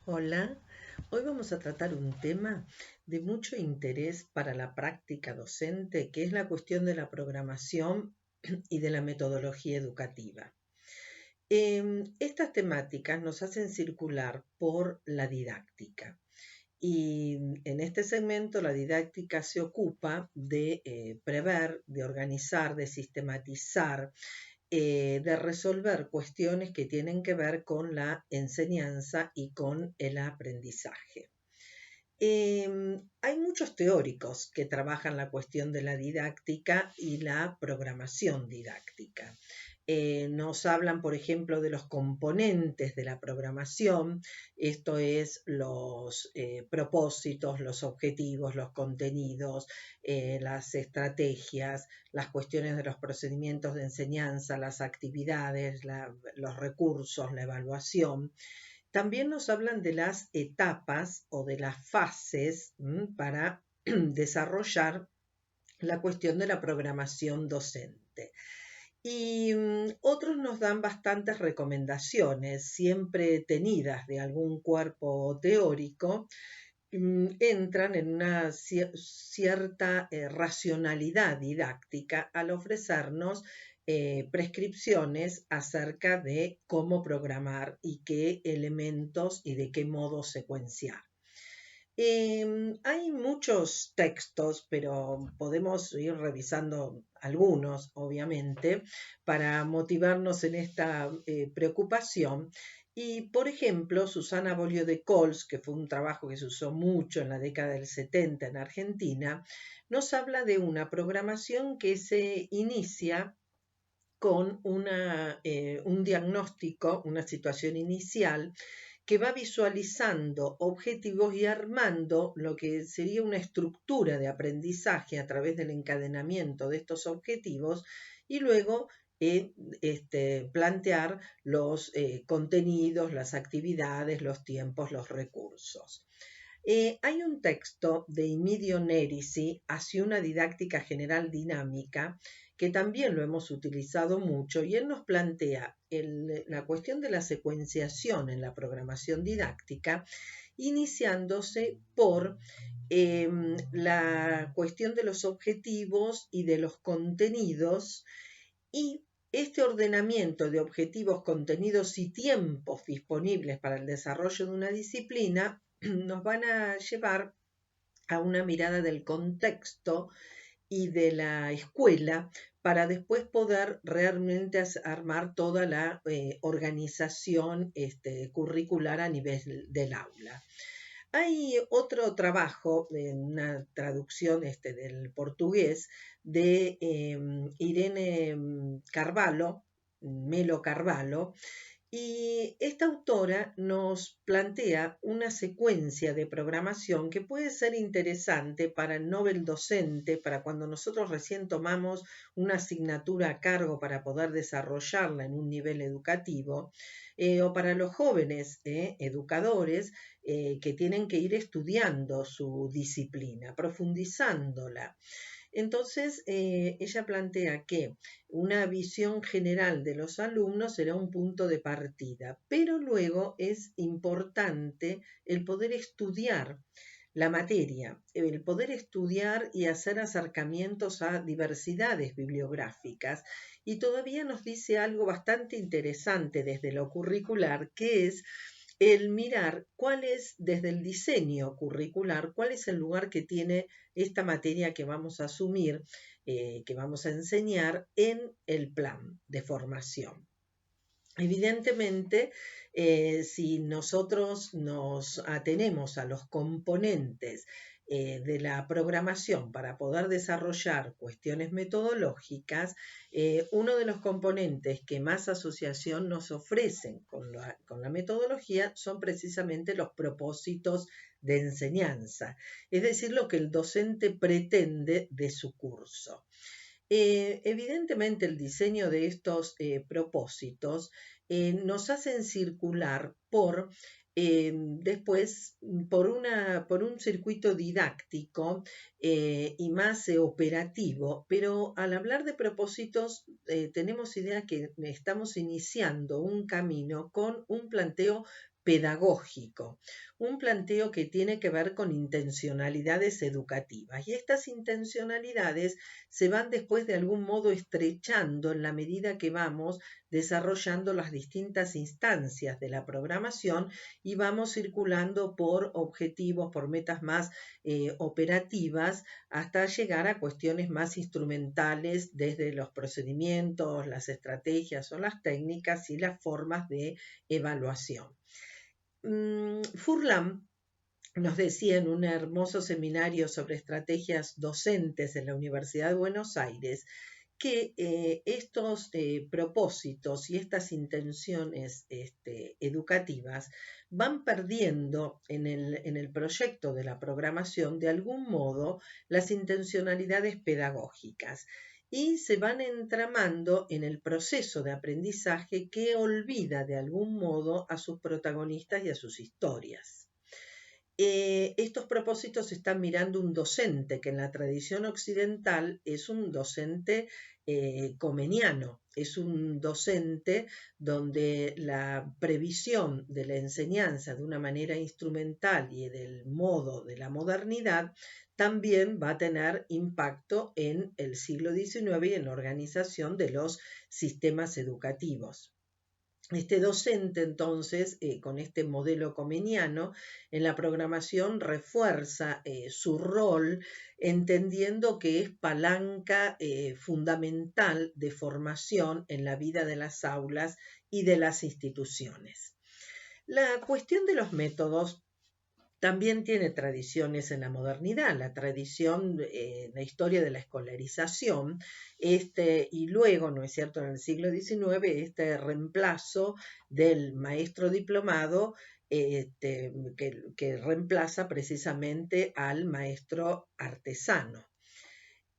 Hola, hoy vamos a tratar un tema de mucho interés para la práctica docente, que es la cuestión de la programación y de la metodología educativa. Estas temáticas nos hacen circular por la didáctica y en este segmento la didáctica se ocupa de prever, de organizar, de sistematizar, de resolver cuestiones que tienen que ver con la enseñanza y con el aprendizaje. Hay muchos teóricos que trabajan la cuestión de la didáctica y la programación didáctica. Nos hablan, por ejemplo, de los componentes de la programación, esto es los propósitos, los objetivos, los contenidos, las estrategias, las cuestiones de los procedimientos de enseñanza, las actividades, los recursos, la evaluación. También nos hablan de las etapas o de las fases para desarrollar la cuestión de la programación docente. Y otros nos dan bastantes recomendaciones, siempre tenidas de algún cuerpo teórico, entran en una cierta racionalidad didáctica al ofrecernos prescripciones acerca de cómo programar y qué elementos y de qué modo secuenciar. Hay muchos textos, pero podemos ir revisando algunos, obviamente, para motivarnos en esta preocupación. Y, por ejemplo, Susana Bolio de Cols, que fue un trabajo que se usó mucho en la década del 70 en Argentina, nos habla de una programación que se inicia con un diagnóstico, una situación inicial, que va visualizando objetivos y armando lo que sería una estructura de aprendizaje a través del encadenamiento de estos objetivos y luego plantear los contenidos, las actividades, los tiempos, los recursos. Hay un texto de Emidio Nerisi hacia una didáctica general dinámica que también lo hemos utilizado mucho y él nos plantea la cuestión de la secuenciación en la programación didáctica, iniciándose por la cuestión de los objetivos y de los contenidos y este ordenamiento de objetivos, contenidos y tiempos disponibles para el desarrollo de una disciplina nos van a llevar a una mirada del contexto y de la escuela para después poder realmente armar toda la organización curricular a nivel del aula. Hay otro trabajo, una traducción del portugués de Irene Carvalho, Melo Carvalho, y esta autora nos plantea una secuencia de programación que puede ser interesante para el Nobel docente, para cuando nosotros recién tomamos una asignatura a cargo para poder desarrollarla en un nivel educativo, o para los jóvenes educadores que tienen que ir estudiando su disciplina, profundizándola. Entonces, ella plantea que una visión general de los alumnos será un punto de partida, pero luego es importante el poder estudiar la materia, el poder estudiar y hacer acercamientos a diversidades bibliográficas. Y todavía nos dice algo bastante interesante desde lo curricular, que es el mirar cuál es, desde el diseño curricular, cuál es el lugar que tiene esta materia que vamos a asumir, que vamos a enseñar en el plan de formación. Evidentemente, si nosotros nos atenemos a los componentes de la programación para poder desarrollar cuestiones metodológicas, uno de los componentes que más asociación nos ofrecen con la metodología son precisamente los propósitos de enseñanza, es decir, lo que el docente pretende de su curso. Evidentemente el diseño de estos propósitos nos hacen circular después por un circuito didáctico y más operativo, pero al hablar de propósitos tenemos idea que estamos iniciando un camino con un planteo pedagógico, un planteo que tiene que ver con intencionalidades educativas. Y estas intencionalidades se van después de algún modo estrechando en la medida que vamos desarrollando las distintas instancias de la programación y vamos circulando por objetivos, por metas más operativas, hasta llegar a cuestiones más instrumentales desde los procedimientos, las estrategias o las técnicas y las formas de evaluación. Furlan nos decía en un hermoso seminario sobre estrategias docentes en la Universidad de Buenos Aires que estos propósitos y estas intenciones educativas van perdiendo en el proyecto de la programación de algún modo las intencionalidades pedagógicas y se van entramando en el proceso de aprendizaje que olvida de algún modo a sus protagonistas y a sus historias. Estos propósitos están mirando un docente que en la tradición occidental es un docente comeniano, es un docente donde la previsión de la enseñanza de una manera instrumental y del modo de la modernidad también va a tener impacto en el siglo XIX y en la organización de los sistemas educativos. Este docente, entonces, con este modelo comeniano, en la programación refuerza su rol, entendiendo que es palanca fundamental de formación en la vida de las aulas y de las instituciones. La cuestión de los métodos también tiene tradiciones en la modernidad, la tradición, la historia de la escolarización, y luego, ¿no es cierto?, en el siglo XIX, este reemplazo del maestro diplomado que reemplaza precisamente al maestro artesano.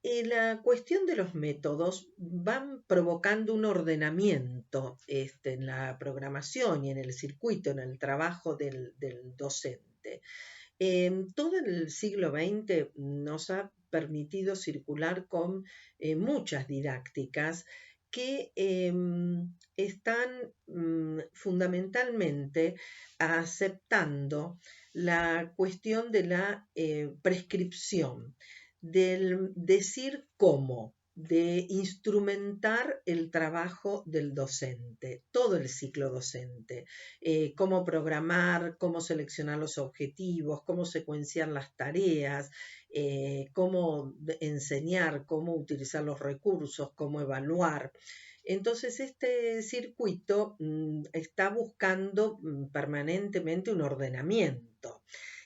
Y la cuestión de los métodos van provocando un ordenamiento en la programación y en el circuito, en el trabajo del docente. Todo el siglo XX nos ha permitido circular con muchas didácticas que están fundamentalmente aceptando la cuestión de la prescripción, del decir cómo, de instrumentar el trabajo del docente, todo el ciclo docente, cómo programar, cómo seleccionar los objetivos, cómo secuenciar las tareas, cómo enseñar, cómo utilizar los recursos, cómo evaluar. Entonces, este circuito está buscando permanentemente un ordenamiento.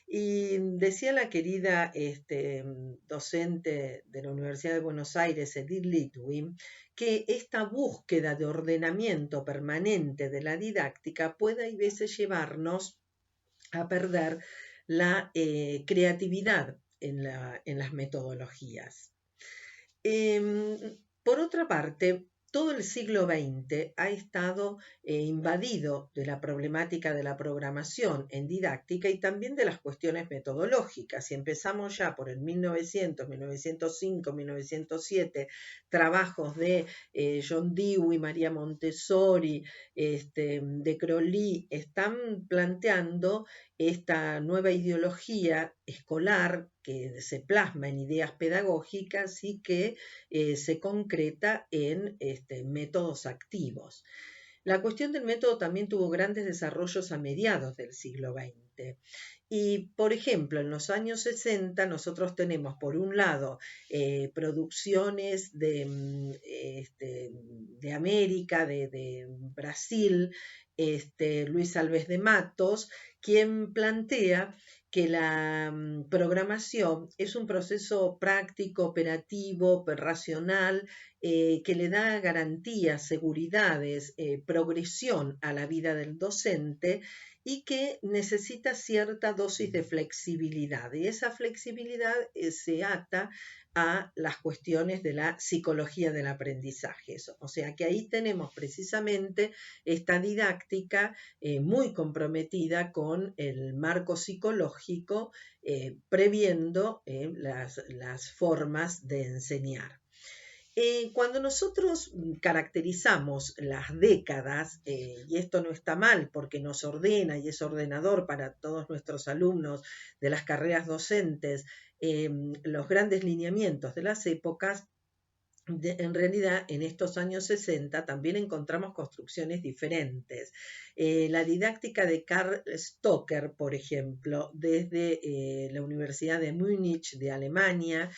Y decía la querida docente de la Universidad de Buenos Aires, Edith Litwin, que esta búsqueda de ordenamiento permanente de la didáctica puede a veces llevarnos a perder la creatividad en las metodologías. Por otra parte, todo el siglo XX ha estado invadido de la problemática de la programación en didáctica y también de las cuestiones metodológicas. Si empezamos ya por el 1900, 1905, 1907, trabajos de John Dewey, María Montessori, de Crowley, están planteando esta nueva ideología escolar que se plasma en ideas pedagógicas y que se concreta en métodos activos. La cuestión del método también tuvo grandes desarrollos a mediados del siglo XX. Y, por ejemplo, en los años 60 nosotros tenemos, por un lado, producciones de América, de Brasil, Luis Alves de Matos, quien plantea que la programación es un proceso práctico, operativo, racional, que le da garantías, seguridades, progresión a la vida del docente y que necesita cierta dosis de flexibilidad. Y esa flexibilidad se ata a las cuestiones de la psicología del aprendizaje. O sea que ahí tenemos precisamente esta didáctica muy comprometida con el marco psicológico, previendo las formas de enseñar. Cuando nosotros caracterizamos las décadas, y esto no está mal porque nos ordena y es ordenador para todos nuestros alumnos de las carreras docentes, los grandes lineamientos de las épocas, en realidad, en estos años 60 también encontramos construcciones diferentes. La didáctica de Karl Stocker, por ejemplo, desde la Universidad de Múnich de Alemania,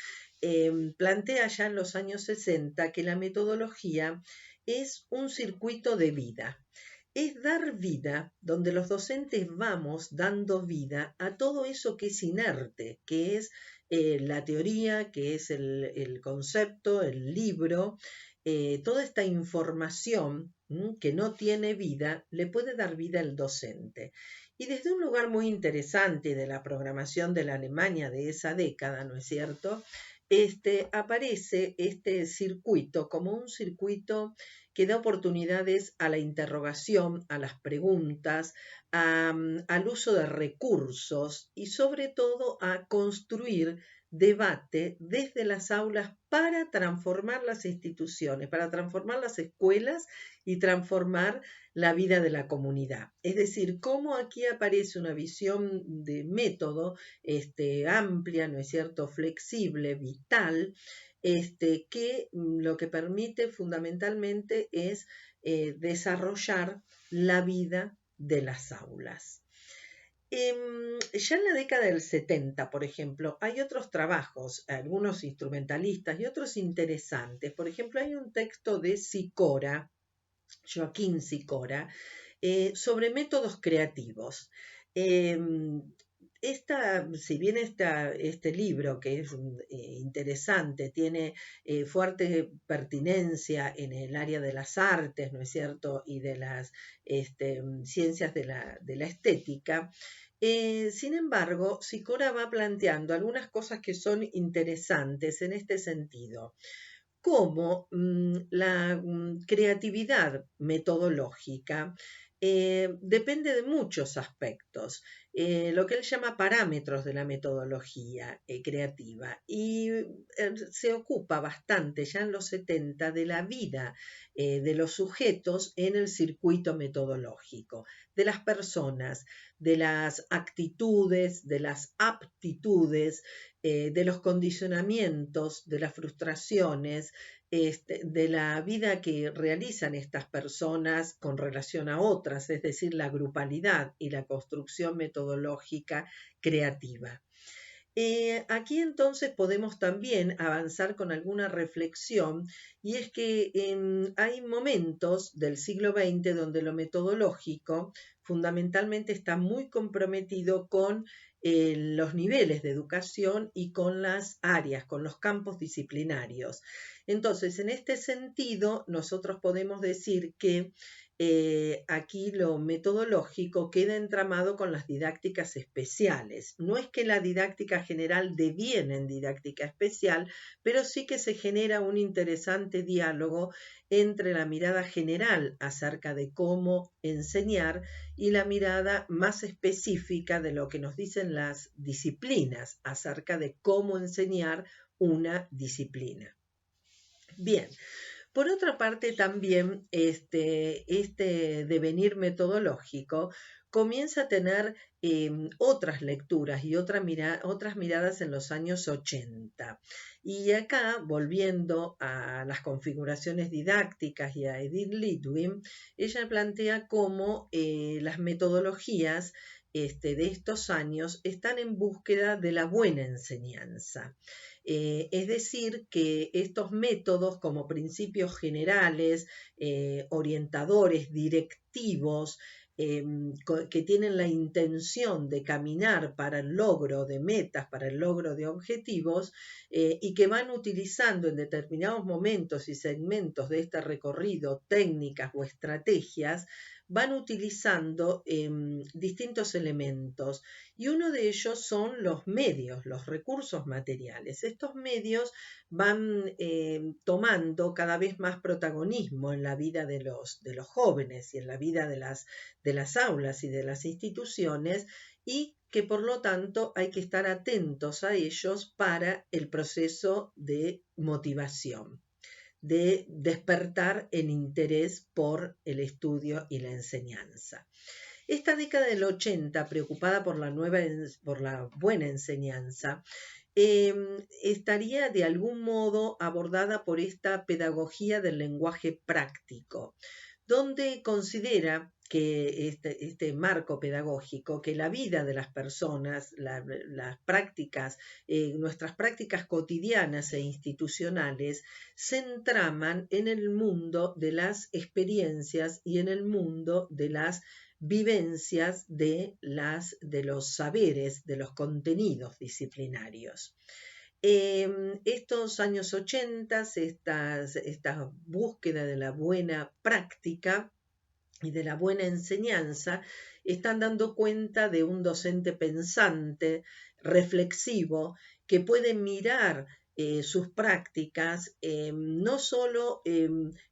plantea ya en los años 60 que la metodología es un circuito de vida. Es dar vida, donde los docentes vamos dando vida a todo eso que es inerte, que es la teoría, que es el concepto, el libro, toda esta información que no tiene vida, le puede dar vida al docente. Y desde un lugar muy interesante de la programación de la Alemania de esa década, ¿no es cierto?, aparece este circuito como un circuito que da oportunidades a la interrogación, a las preguntas, al uso de recursos y sobre todo a construir debate desde las aulas para transformar las instituciones, para transformar las escuelas y transformar la vida de la comunidad. Es decir, cómo aquí aparece una visión de método amplia, ¿no es cierto?, flexible, vital, que lo que permite fundamentalmente es desarrollar la vida de las aulas. Ya en la década del 70, por ejemplo, hay otros trabajos, algunos instrumentalistas y otros interesantes. Por ejemplo, hay un texto de Sicora, Joaquín Sicora, sobre métodos creativos. Si bien este libro, que es interesante, tiene fuerte pertinencia en el área de las artes, ¿no es cierto?, y de las ciencias de la estética, sin embargo, Sicora va planteando algunas cosas que son interesantes en este sentido, como la creatividad metodológica depende de muchos aspectos, lo que él llama parámetros de la metodología creativa, y se ocupa bastante ya en los 70 de la vida de los sujetos en el circuito metodológico, de las personas, de las actitudes, de las aptitudes, de los condicionamientos, de las frustraciones, de la vida que realizan estas personas con relación a otras, es decir, la grupalidad y la construcción metodológica creativa. Aquí entonces podemos también avanzar con alguna reflexión, y es que hay momentos del siglo XX donde lo metodológico fundamentalmente está muy comprometido con los niveles de educación y con las áreas, con los campos disciplinarios. Entonces, en este sentido, nosotros podemos decir que aquí lo metodológico queda entramado con las didácticas especiales. No es que la didáctica general deviene en didáctica especial, pero sí que se genera un interesante diálogo entre la mirada general acerca de cómo enseñar y la mirada más específica de lo que nos dicen las disciplinas acerca de cómo enseñar una disciplina. Bien. Por otra parte, también este devenir metodológico comienza a tener otras lecturas y otras miradas en los años 80. Y acá, volviendo a las configuraciones didácticas y a Edith Litwin, ella plantea cómo las metodologías de estos años están en búsqueda de la buena enseñanza. Es decir, que estos métodos como principios generales, orientadores, directivos, que tienen la intención de caminar para el logro de metas, para el logro de objetivos, y que van utilizando en determinados momentos y segmentos de este recorrido técnicas o estrategias, van utilizando distintos elementos, y uno de ellos son los medios, los recursos materiales. Estos medios van tomando cada vez más protagonismo en la vida de los jóvenes y en la vida de las aulas y de las instituciones, y que por lo tanto hay que estar atentos a ellos para el proceso de motivación. de despertar el interés por el estudio y la enseñanza. Esta década del 80, preocupada por la buena enseñanza, estaría de algún modo abordada por esta pedagogía del lenguaje práctico, donde considera que este marco pedagógico, que la vida de las personas, las prácticas, nuestras prácticas cotidianas e institucionales se entraman en el mundo de las experiencias y en el mundo de las vivencias de los saberes, de los contenidos disciplinarios. Estos años 80, esta búsqueda de la buena práctica y de la buena enseñanza, están dando cuenta de un docente pensante, reflexivo, que puede mirar sus prácticas no solo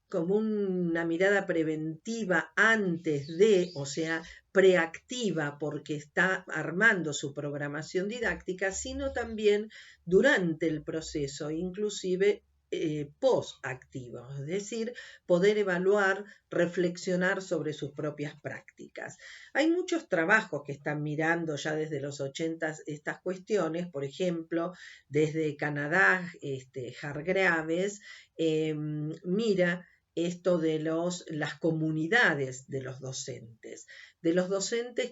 como una mirada preventiva antes de, o sea, preactiva porque está armando su programación didáctica, sino también durante el proceso, inclusive post-activo, es decir, poder evaluar, reflexionar sobre sus propias prácticas. Hay muchos trabajos que están mirando ya desde los 80 estas cuestiones, por ejemplo, desde Canadá, Hargreaves mira esto de las comunidades de los docentes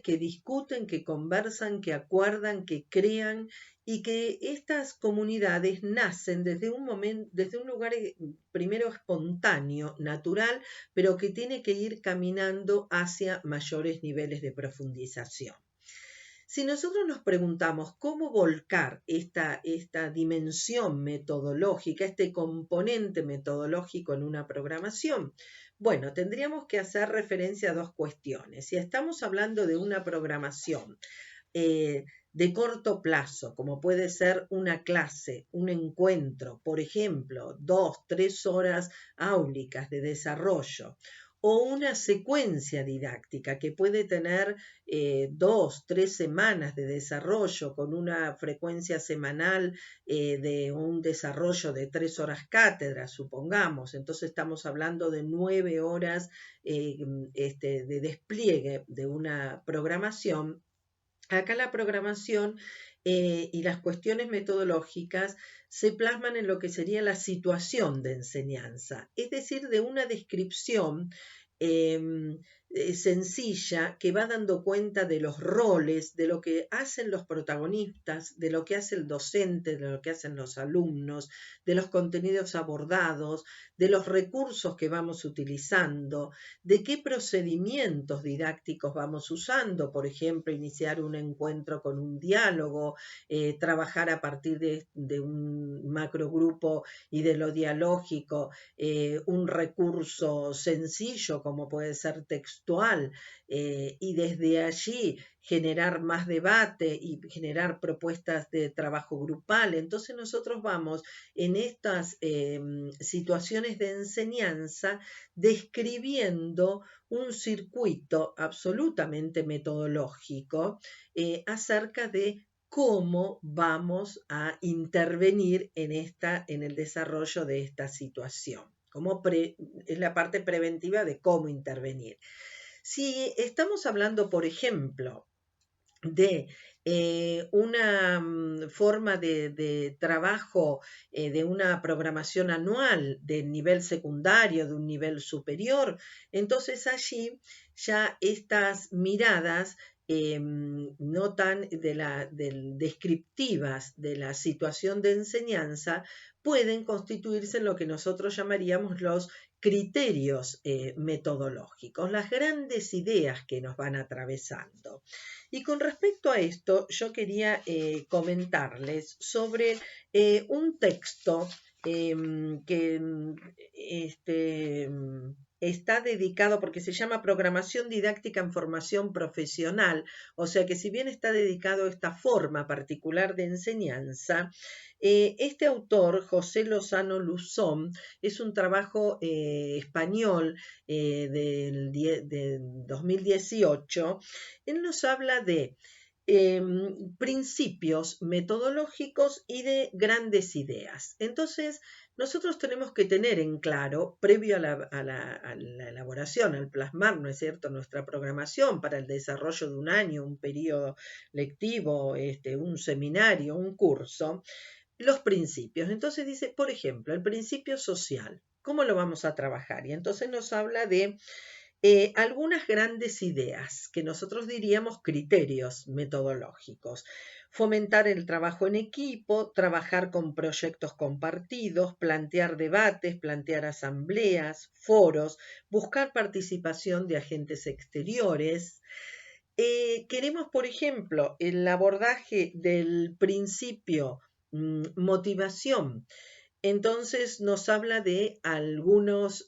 que discuten, que conversan, que acuerdan, que crean, y que estas comunidades nacen desde un lugar primero espontáneo, natural, pero que tiene que ir caminando hacia mayores niveles de profundización. Si nosotros nos preguntamos cómo volcar esta dimensión metodológica, este componente metodológico en una programación, bueno, tendríamos que hacer referencia a dos cuestiones. Si estamos hablando de una programación de corto plazo, como puede ser una clase, un encuentro, por ejemplo, 2-3 horas áulicas de desarrollo, o una secuencia didáctica que puede tener 2-3 semanas de desarrollo con una frecuencia semanal de un desarrollo de 3 horas cátedra, supongamos. Entonces estamos hablando de 9 horas de despliegue de una programación. Acá la programación y las cuestiones metodológicas se plasman en lo que sería la situación de enseñanza, es decir, de una descripción sencilla que va dando cuenta de los roles, de lo que hacen los protagonistas, de lo que hace el docente, de lo que hacen los alumnos, de los contenidos abordados, de los recursos que vamos utilizando, de qué procedimientos didácticos vamos usando, por ejemplo, iniciar un encuentro con un diálogo, trabajar a partir de un macrogrupo y de lo dialógico, un recurso sencillo como puede ser textual, y desde allí generar más debate y generar propuestas de trabajo grupal. Entonces nosotros vamos en estas situaciones de enseñanza describiendo un circuito absolutamente metodológico acerca de cómo vamos a intervenir en el desarrollo de esta situación. Es la parte preventiva de cómo intervenir. Si estamos hablando, por ejemplo, de una forma de trabajo de una programación anual del nivel secundario, de un nivel superior, entonces allí ya estas miradas no tan descriptivas de la situación de enseñanza pueden constituirse en lo que nosotros llamaríamos los criterios metodológicos, las grandes ideas que nos van atravesando. Y con respecto a esto, yo quería comentarles sobre un texto que está dedicado, porque se llama Programación Didáctica en Formación Profesional, o sea que si bien está dedicado a esta forma particular de enseñanza, este autor, José Lozano Luzón, es un trabajo español del 2018. Él nos habla de principios metodológicos y de grandes ideas. Entonces, nosotros tenemos que tener en claro, previo a la elaboración, al plasmar, ¿no es cierto?, nuestra programación para el desarrollo de un año, un periodo lectivo, un seminario, un curso, los principios. Entonces dice, por ejemplo, el principio social. ¿Cómo lo vamos a trabajar? Y entonces nos habla de algunas grandes ideas que nosotros diríamos criterios metodológicos. Fomentar el trabajo en equipo, trabajar con proyectos compartidos, plantear debates, plantear asambleas, foros, buscar participación de agentes exteriores. Queremos, por ejemplo, el abordaje del principio motivación. Entonces nos habla de algunos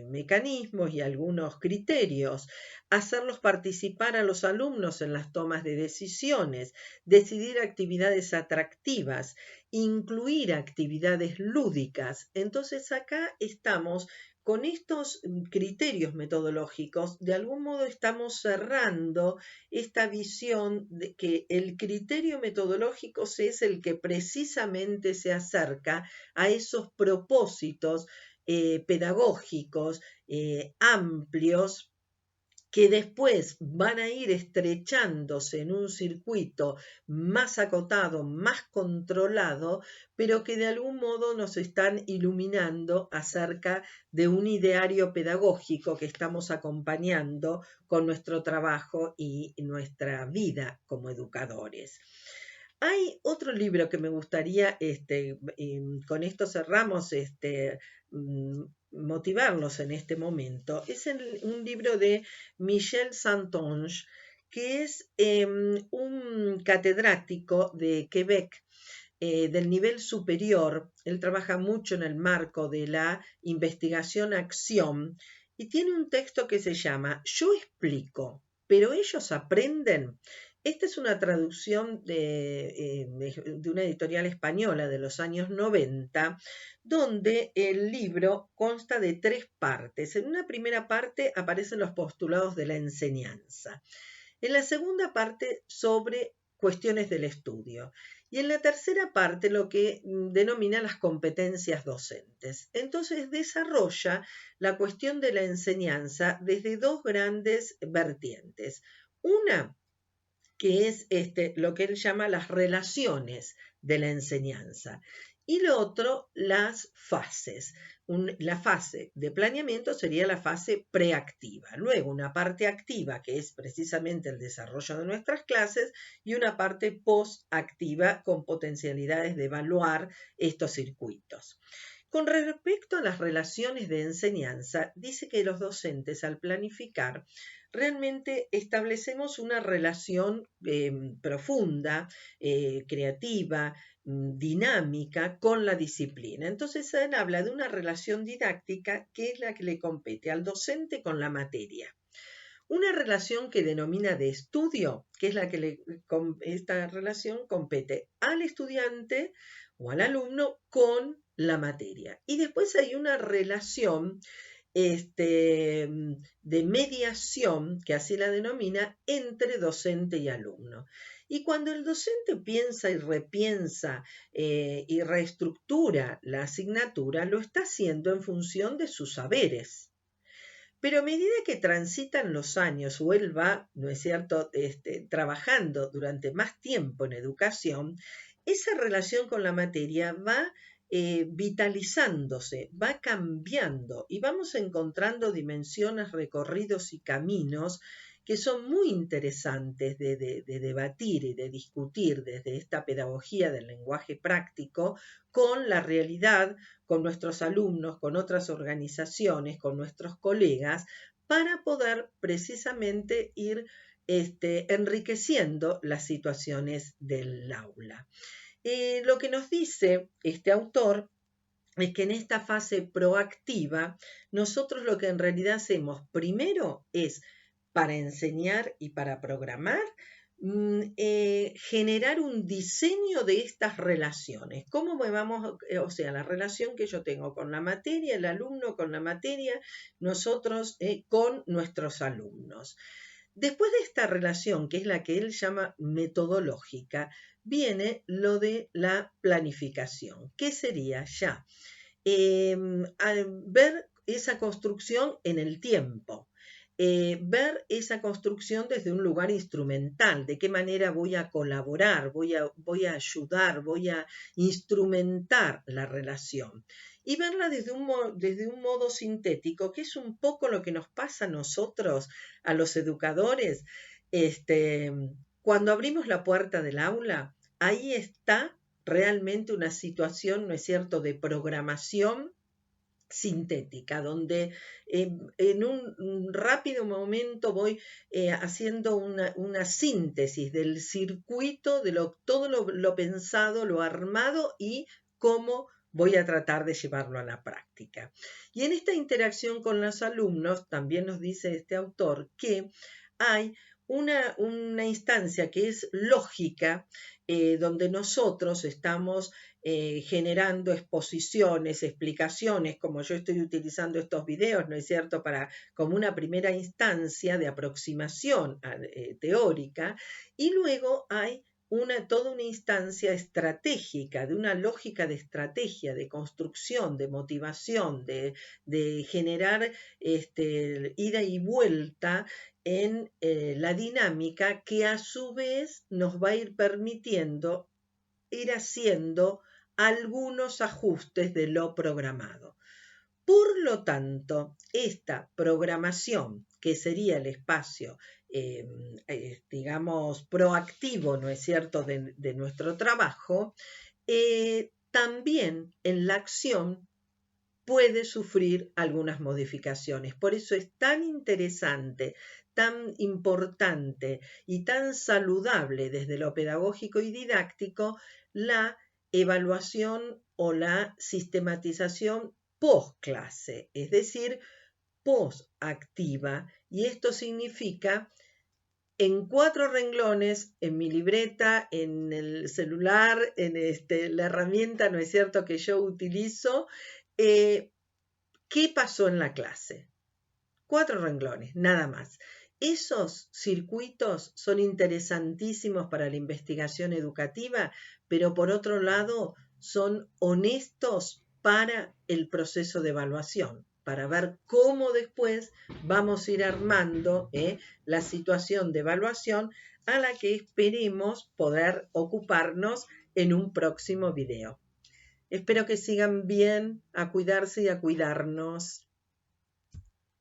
mecanismos y algunos criterios, hacerlos participar a los alumnos en las tomas de decisiones, decidir actividades atractivas, incluir actividades lúdicas. Entonces acá estamos con estos criterios metodológicos, de algún modo estamos cerrando esta visión de que el criterio metodológico es el que precisamente se acerca a esos propósitos pedagógicos amplios que después van a ir estrechándose en un circuito más acotado, más controlado, pero que de algún modo nos están iluminando acerca de un ideario pedagógico que estamos acompañando con nuestro trabajo y nuestra vida como educadores. Hay otro libro que me gustaría, con esto cerramos, motivarlos en este momento. Es un libro de Michel Santonge, que es un catedrático de Quebec, del nivel superior. Él trabaja mucho en el marco de la investigación-acción y tiene un texto que se llama Yo explico, pero ellos aprenden. Esta es una traducción de una editorial española de los años 90, donde el libro consta de 3 partes. En una primera parte aparecen los postulados de la enseñanza. En la segunda parte, sobre cuestiones del estudio. Y en la tercera parte, lo que denomina las competencias docentes. Entonces, desarrolla la cuestión de la enseñanza desde 2 grandes vertientes. Una, que es lo que él llama las relaciones de la enseñanza. Y lo otro, las fases. La fase de planeamiento sería la fase preactiva. Luego, una parte activa, que es precisamente el desarrollo de nuestras clases, y una parte postactiva con potencialidades de evaluar estos circuitos. Con respecto a las relaciones de enseñanza, dice que los docentes al planificar realmente establecemos una relación profunda, creativa, dinámica con la disciplina. Entonces él habla de una relación didáctica que es la que le compete al docente con la materia. Una relación que denomina de estudio, que es la que esta relación compete al estudiante o al alumno con la materia. Y después hay una relación de mediación, que así la denomina, entre docente y alumno. Y cuando el docente piensa y repiensa y reestructura la asignatura, lo está haciendo en función de sus saberes. Pero a medida que transitan los años o él va, ¿no es cierto?, trabajando durante más tiempo en educación, esa relación con la materia va vitalizándose, va cambiando y vamos encontrando dimensiones, recorridos y caminos que son muy interesantes de debatir y de discutir desde esta pedagogía del lenguaje práctico con la realidad, con nuestros alumnos, con otras organizaciones, con nuestros colegas, para poder precisamente ir enriqueciendo las situaciones del aula. Lo que nos dice este autor es que en esta fase proactiva, nosotros lo que en realidad hacemos primero es, para enseñar y para programar, generar un diseño de estas relaciones. ¿Cómo vamos? O sea, la relación que yo tengo con la materia, el alumno con la materia, nosotros con nuestros alumnos. Después de esta relación, que es la que él llama metodológica, viene lo de la planificación. ¿Qué sería ya? Ver esa construcción en el tiempo. Ver esa construcción desde un lugar instrumental, de qué manera voy a colaborar, voy a ayudar, voy a instrumentar la relación. Y verla desde un modo sintético, que es un poco lo que nos pasa a nosotros, a los educadores. Cuando abrimos la puerta del aula, ahí está realmente una situación, ¿no es cierto?, de programación sintética, donde en un rápido momento voy haciendo una síntesis del circuito, de todo lo pensado, lo armado y cómo voy a tratar de llevarlo a la práctica. Y en esta interacción con los alumnos, también nos dice este autor que hay una instancia que es lógica, donde nosotros estamos generando exposiciones, explicaciones, como yo estoy utilizando estos videos, ¿no es cierto?, como una primera instancia de aproximación teórica, y luego hay toda una instancia estratégica, de una lógica de estrategia, de construcción, de motivación, de generar ida y vuelta en la dinámica que a su vez nos va a ir permitiendo ir haciendo algunos ajustes de lo programado. Por lo tanto, esta programación, que sería el espacio, digamos, proactivo, ¿no es cierto?, de nuestro trabajo, también en la acción puede sufrir algunas modificaciones. Por eso es tan interesante, tan importante y tan saludable desde lo pedagógico y didáctico la evaluación o la sistematización post-clase, es decir, post-activa. Y esto significa en 4 renglones, en mi libreta, en el celular, en la herramienta, ¿no es cierto?, que yo utilizo, ¿qué pasó en la clase? 4 renglones, nada más. Esos circuitos son interesantísimos para la investigación educativa, pero por otro lado son honestos para el proceso de evaluación, para ver cómo después vamos a ir armando la situación de evaluación a la que esperemos poder ocuparnos en un próximo video. Espero que sigan bien, a cuidarse y a cuidarnos.